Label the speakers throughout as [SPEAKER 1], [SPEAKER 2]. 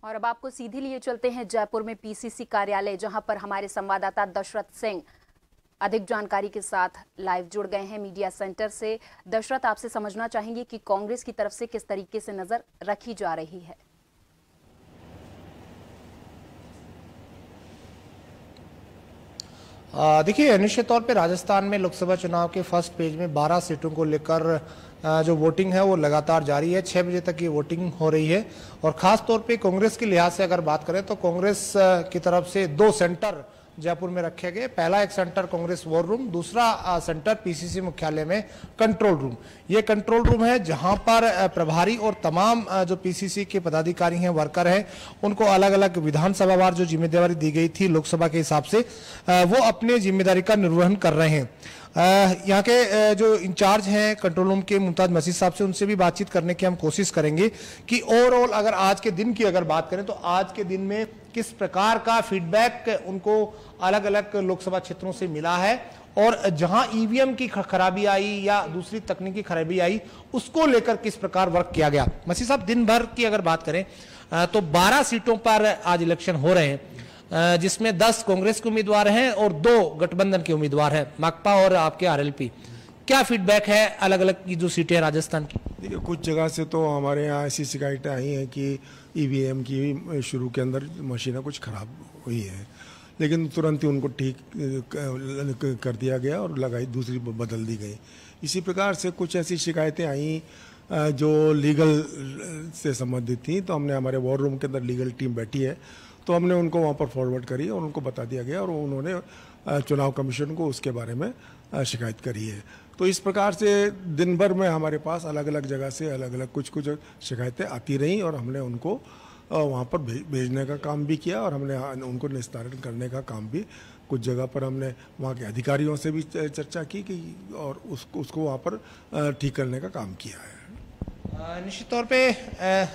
[SPEAKER 1] और अब आपको सीधे लिए चलते हैं जयपुर में पीसीसी कार्यालय, जहां पर हमारे संवाददाता दशरथ सिंह अधिक जानकारी के साथ लाइव जुड़ गए हैं मीडिया सेंटर से। दशरथ, आपसे समझना चाहेंगे कि कांग्रेस की तरफ से किस तरीके से नजर रखी जा रही है।
[SPEAKER 2] देखिए, निश्चित तौर पे राजस्थान में लोकसभा चुनाव के फर्स्ट पेज में 12 सीटों को लेकर जो वोटिंग है वो लगातार जारी है। 6 बजे तक ये वोटिंग हो रही है और खास तौर पे कांग्रेस के लिहाज से अगर बात करें तो कांग्रेस की तरफ से 2 सेंटर जयपुर में रखे गए। पहला एक सेंटर कांग्रेस वॉर रूम, दूसरा सेंटर पीसीसी मुख्यालय में कंट्रोल रूम। ये कंट्रोल रूम है जहां पर प्रभारी और तमाम जो पीसीसी के पदाधिकारी हैं, वर्कर हैं, उनको अलग अलग विधानसभावार जो जिम्मेदारी दी गई थी लोकसभा के हिसाब से, वो अपनी जिम्मेदारी का निर्वहन कर रहे हैं। यहाँ के जो इंचार्ज हैं कंट्रोल रूम के, मुमताज मसीद साहब से, उनसे भी बातचीत करने की हम कोशिश करेंगे कि ओवरऑल अगर आज के दिन की अगर बात करें तो आज के दिन में किस प्रकार का फीडबैक उनको अलग अलग लोकसभा क्षेत्रों से मिला है और जहां ईवीएम की खराबी आई या दूसरी तकनीकी खराबी आई उसको लेकर किस प्रकार वर्क किया गया। मसीद साहब, दिन भर की अगर बात करें तो 12 सीटों पर आज इलेक्शन हो रहे हैं, जिसमें 10 कांग्रेस के उम्मीदवार हैं और 2 गठबंधन के उम्मीदवार हैं, माकपा और आपके आरएलपी। क्या फीडबैक है अलग अलग की जो सीटें राजस्थान की?
[SPEAKER 3] देखिए, कुछ जगह से तो हमारे यहाँ ऐसी शिकायतें आई हैं कि ईवीएम की शुरू के अंदर मशीनें कुछ खराब हुई है, लेकिन तुरंत ही उनको ठीक कर दिया गया और लगाई, दूसरी बदल दी गई। इसी प्रकार से कुछ ऐसी शिकायतें आई जो लीगल से संबंधित थी, तो हमने, हमारे वॉर रूम के अंदर लीगल टीम बैठी है, तो हमने उनको वहाँ पर फॉरवर्ड करी और उनको बता दिया गया और उन्होंने चुनाव कमीशन को उसके बारे में शिकायत करी है। तो इस प्रकार से दिन भर में हमारे पास अलग अलग जगह से अलग अलग कुछ शिकायतें आती रहीं और हमने उनको वहाँ पर भेजने का काम भी किया और हमने उनको निस्तारण करने का काम भी, कुछ जगह पर हमने वहाँ के अधिकारियों से भी चर्चा की कि और उसको वहाँ पर ठीक करने का काम किया है।
[SPEAKER 2] निश्चित तौर पे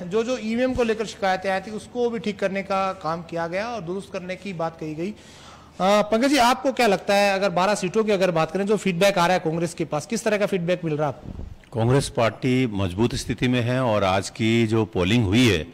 [SPEAKER 2] जो ईवीएम को लेकर शिकायतें आई थी उसको भी ठीक करने का काम किया गया और दुरुस्त करने की बात कही गई। पंकज जी, आपको क्या लगता है, अगर 12 सीटों की अगर बात करें, जो फीडबैक आ रहा है कांग्रेस के पास, किस तरह का फीडबैक मिल रहा है आपको?
[SPEAKER 4] कांग्रेस पार्टी मजबूत स्थिति में है और आज की जो पोलिंग हुई है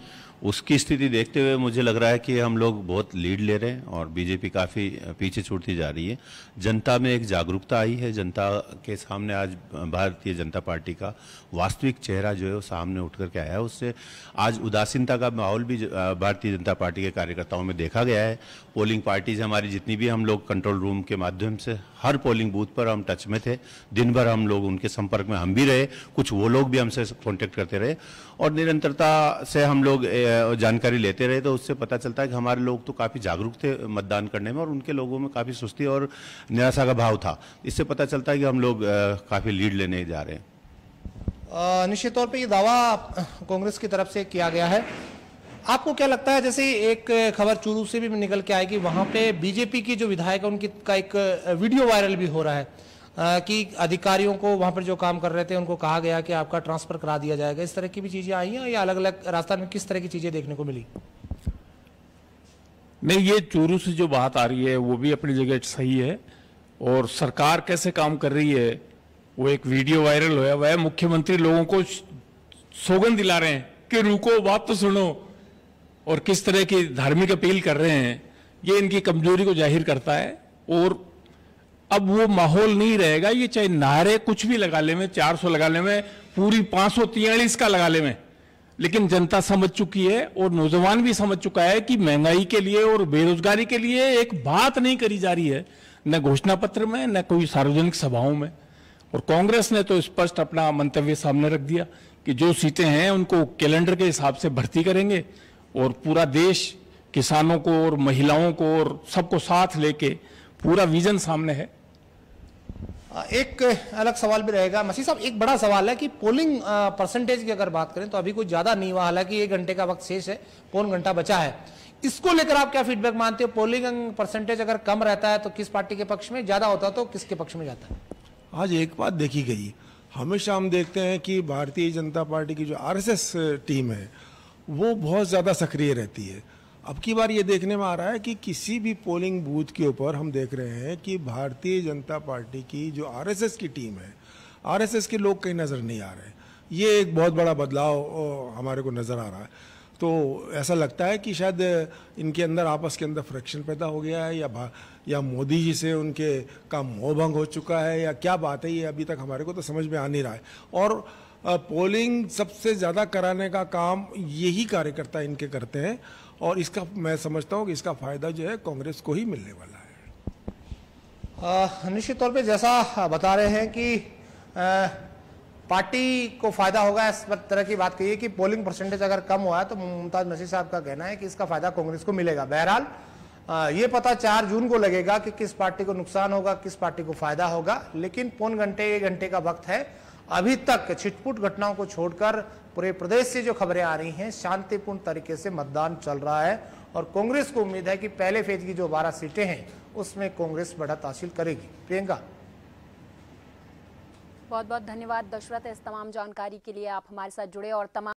[SPEAKER 4] उसकी स्थिति देखते हुए मुझे लग रहा है कि हम लोग बहुत लीड ले रहे हैं और बीजेपी काफ़ी पीछे छूटती जा रही है। जनता में एक जागरूकता आई है, जनता के सामने आज भारतीय जनता पार्टी का वास्तविक चेहरा जो है वो सामने उठ कर के आया है। उससे आज उदासीनता का माहौल भी भारतीय जनता पार्टी के कार्यकर्ताओं में देखा गया है। पोलिंग पार्टीज हमारी जितनी भी, हम लोग कंट्रोल रूम के माध्यम से हर पोलिंग बूथ पर हम टच में थे, दिन भर हम लोग उनके संपर्क में हम भी रहे, कुछ वो लोग भी हमसे कांटेक्ट करते रहे और निरंतरता से हम लोग जानकारी लेते रहे। तो उससे पता चलता है कि हमारे लोग तो काफ़ी जागरूक थे मतदान करने में और उनके लोगों में काफ़ी सुस्ती और निराशा का भाव था। इससे पता चलता है कि हम लोग काफ़ी लीड लेने जा रहे हैं।
[SPEAKER 2] निश्चित तौर पे ये दावा कांग्रेस की तरफ से किया गया है। आपको क्या लगता है, जैसे एक खबर चूरू से भी निकल के आएगी, वहां पे बीजेपी की जो विधायक है उनकी का एक वीडियो वायरल भी हो रहा है कि अधिकारियों को वहां पर जो काम कर रहे थे उनको कहा गया कि आपका ट्रांसफर करा दिया जाएगा। इस तरह की भी चीजें आई हैं या अलग अलग राजस्थान में किस तरह की चीजें देखने को मिली?
[SPEAKER 5] नहीं, ये चूरू से जो बात आ रही है वो भी अपनी जगह सही है और सरकार कैसे काम कर रही है वो एक वीडियो वायरल हुआ है। मुख्यमंत्री लोगों को सौगंध दिला रहे हैं कि रुको, बात तो सुनो, और किस तरह की धार्मिक अपील कर रहे हैं, ये इनकी कमजोरी को जाहिर करता है। और अब वो माहौल नहीं रहेगा, ये चाहे नारे कुछ भी लगा ले में, 400 लगा ले में, पूरी 543 का लगा ले में, लेकिन जनता समझ चुकी है और नौजवान भी समझ चुका है कि महंगाई के लिए और बेरोजगारी के लिए एक बात नहीं करी जा रही है, न घोषणा पत्र में न कोई सार्वजनिक सभाओं में। और कांग्रेस ने तो स्पष्ट अपना मंतव्य सामने रख दिया कि जो सीटें हैं उनको कैलेंडर के हिसाब से भर्ती करेंगे और पूरा देश, किसानों को और महिलाओं को और सबको साथ लेके पूरा विजन सामने है।
[SPEAKER 2] एक अलग सवाल भी रहेगा मसीह साहब, एक बड़ा सवाल है कि पोलिंग परसेंटेज की अगर बात करें तो अभी कुछ ज्यादा नहीं हुआ, हालांकि 1 घंटे का वक्त शेष है, पौन घंटा बचा है। इसको लेकर आप क्या फीडबैक मानते हो? पोलिंग परसेंटेज अगर कम रहता है तो किस पार्टी के पक्ष में, ज्यादा होता तो किसके पक्ष में जाता है?
[SPEAKER 3] आज एक बात देखी गई, हमेशा हम देखते हैं कि भारतीय जनता पार्टी की जो आरएसएस टीम है वो बहुत ज़्यादा सक्रिय रहती है। अब की बार ये देखने में आ रहा है कि किसी भी पोलिंग बूथ के ऊपर हम देख रहे हैं कि भारतीय जनता पार्टी की जो आरएसएस की टीम है, आरएसएस के लोग कहीं नज़र नहीं आ रहे। ये एक बहुत बड़ा बदलाव हमारे को नज़र आ रहा है। तो ऐसा लगता है कि शायद इनके अंदर आपस के अंदर फ्रैक्शन पैदा हो गया है, या मोदी जी से उनके का मोहभंग हो चुका है, या क्या बात है, ये अभी तक हमारे को तो समझ में आ नहीं रहा है। और पोलिंग सबसे ज़्यादा कराने का काम यही कार्यकर्ता इनके करते हैं, और इसका मैं समझता हूँ कि इसका फायदा जो है कांग्रेस को ही मिलने वाला है।
[SPEAKER 2] निश्चित तौर पे जैसा बता रहे हैं कि पार्टी को फायदा होगा, इस तरह की बात कही है कि पोलिंग परसेंटेज अगर कम हुआ है तो मुमताज नसीर साहब का कहना है कि इसका फायदा कांग्रेस को मिलेगा। बहरहाल ये पता 4 जून को लगेगा कि किस पार्टी को नुकसान होगा, किस पार्टी को फायदा होगा। लेकिन पौन घंटे 1 घंटे का वक्त है। अभी तक छिटपुट घटनाओं को छोड़कर पूरे प्रदेश से जो खबरें आ रही हैं, शांतिपूर्ण तरीके से मतदान चल रहा है और कांग्रेस को उम्मीद है कि पहले फेज की जो 12 सीटें हैं उसमें कांग्रेस बढ़त हासिल करेगी। प्रियंका,
[SPEAKER 1] बहुत बहुत धन्यवाद दशरथ इस तमाम जानकारी के लिए। आप हमारे साथ जुड़े और तमाम